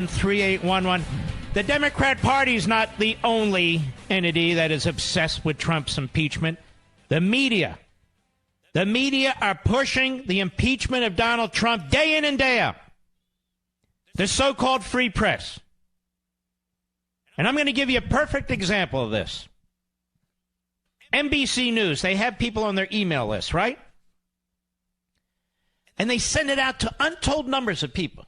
3811. The Democrat Party is not the only entity that is obsessed with Trump's impeachment. The media are pushing the impeachment of Donald Trump day in and day out. The so-called free press. And I'm going to give you a perfect example of this. NBC News, they have people on their email list, right? And they send it out to untold numbers of people.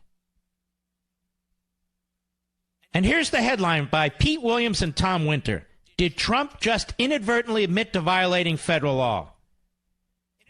And here's the headline by Pete Williams and Tom Winter. Did Trump just inadvertently admit to violating federal law?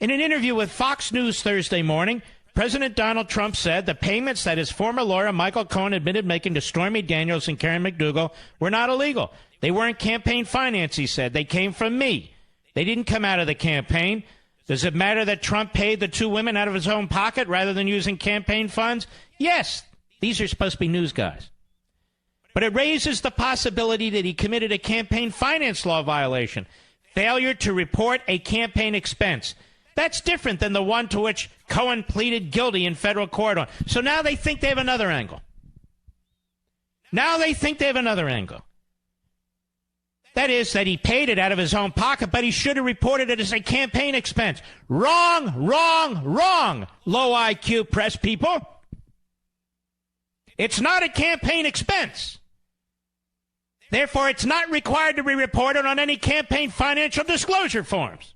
In an interview with Fox News Thursday morning, President Donald Trump said the payments that his former lawyer Michael Cohen admitted making to Stormy Daniels and Karen McDougal were not illegal. They weren't campaign finance, he said. They came from me. They didn't come out of the campaign. Does it matter that Trump paid the two women out of his own pocket rather than using campaign funds? Yes. These are supposed to be news guys. But it raises the possibility that he committed a campaign finance law violation, failure to report a campaign expense. That's different than the one to which Cohen pleaded guilty in federal court on. So now they think they have another angle. That is that he paid it out of his own pocket, but he should have reported it as a campaign expense. Wrong, low IQ press people. It's not a campaign expense. Therefore, it's not required to be reported on any campaign financial disclosure forms.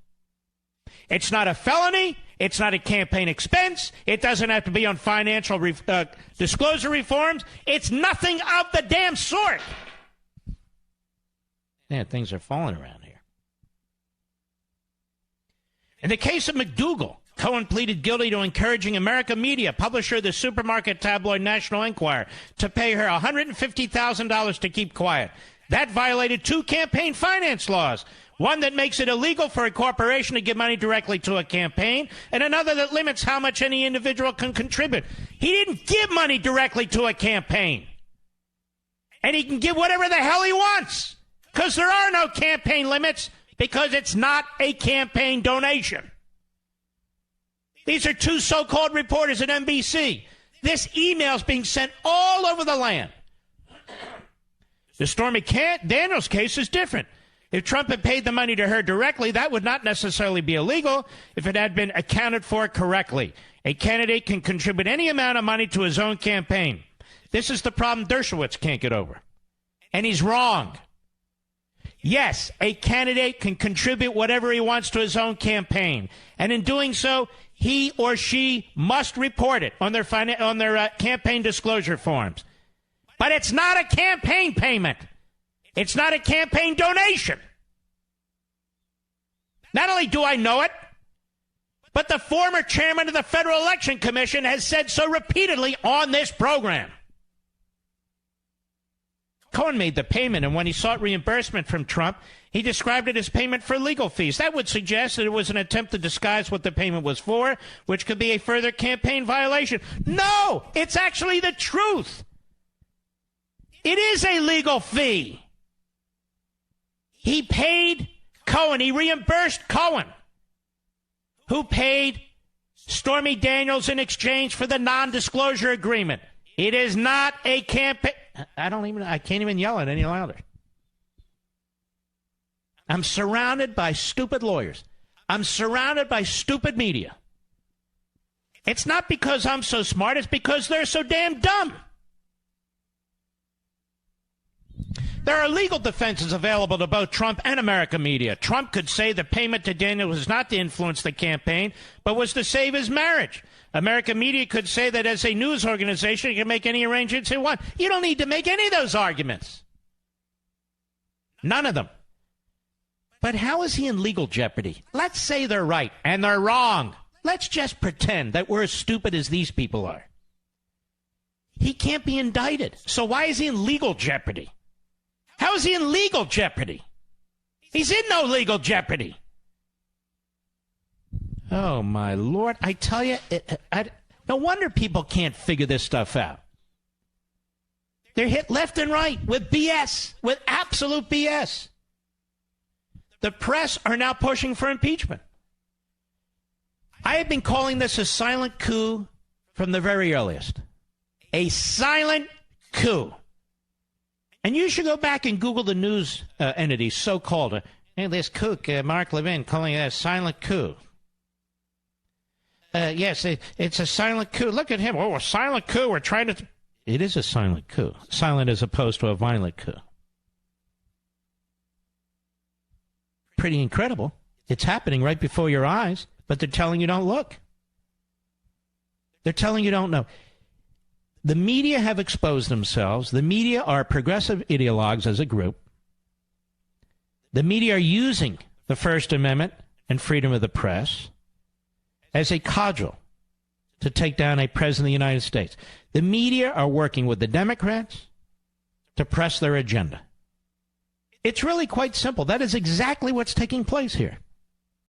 It's not a felony. It's not a campaign expense. It doesn't have to be on financial disclosure reforms. It's nothing of the damn sort. Yeah, things are falling around here. In the case of McDougal, Cohen pleaded guilty to encouraging America Media, publisher of the supermarket tabloid National Enquirer, to pay her $150,000 to keep quiet. That violated two campaign finance laws. One that makes it illegal for a corporation to give money directly to a campaign, and another that limits how much any individual can contribute. He didn't give money directly to a campaign. And he can give whatever the hell he wants, because there are no campaign limits, because it's not a campaign donation. These are two so-called reporters at NBC. This email's being sent all over the land. The Stormy Daniels case is different. If Trump had paid the money to her directly, that would not necessarily be illegal if it had been accounted for correctly. A candidate can contribute any amount of money to his own campaign. This is the problem Dershowitz can't get over. And he's wrong. Yes, a candidate can contribute whatever he wants to his own campaign. And in doing so, he or she must report it on their campaign disclosure forms. But it's not a campaign payment. It's not a campaign donation. Not only do I know it, but the former chairman of the Federal Election Commission has said so repeatedly on this program. Cohen made the payment, and when he sought reimbursement from Trump, he described it as payment for legal fees. That would suggest that it was an attempt to disguise what the payment was for, which could be a further campaign violation. No, it's actually the truth. It is a legal fee. He paid Cohen. He reimbursed Cohen, who paid Stormy Daniels in exchange for the non-disclosure agreement. It is not a campaign. I can't even yell it any louder. I'm surrounded by stupid lawyers. I'm surrounded by stupid media. It's not because I'm so smart. It's because they're so damn dumb. There are legal defenses available to both Trump and America Media. Trump could say the payment to Daniel was not to influence the campaign, but was to save his marriage. America Media could say that as a news organization, it can make any arrangements it wants. You don't need to make any of those arguments. None of them. But how is he in legal jeopardy? Let's say they're right and they're wrong. Let's just pretend that we're as stupid as these people are. He can't be indicted. So why is he in legal jeopardy? How is he in legal jeopardy? He's in no legal jeopardy. Oh, my Lord. I tell you, no wonder people can't figure this stuff out. They're hit left and right with BS, with absolute BS. The press are now pushing for impeachment. I have been calling this a silent coup from the very earliest. A silent coup. And you should go back and Google the news entities, so-called. Hey, this kook, Mark Levin, calling it a silent coup. Yes, it's a silent coup. Look at him. Oh, a silent coup. We're trying to... It is a silent coup. Silent as opposed to a violent coup. Pretty incredible. It's happening right before your eyes, but they're telling you don't look. They're telling you don't know. The media have exposed themselves. The media are progressive ideologues as a group. The media are using the First Amendment and freedom of the press as a cudgel to take down a president of the United States. The media are working with the Democrats to press their agenda. It's really quite simple. That is exactly what's taking place here.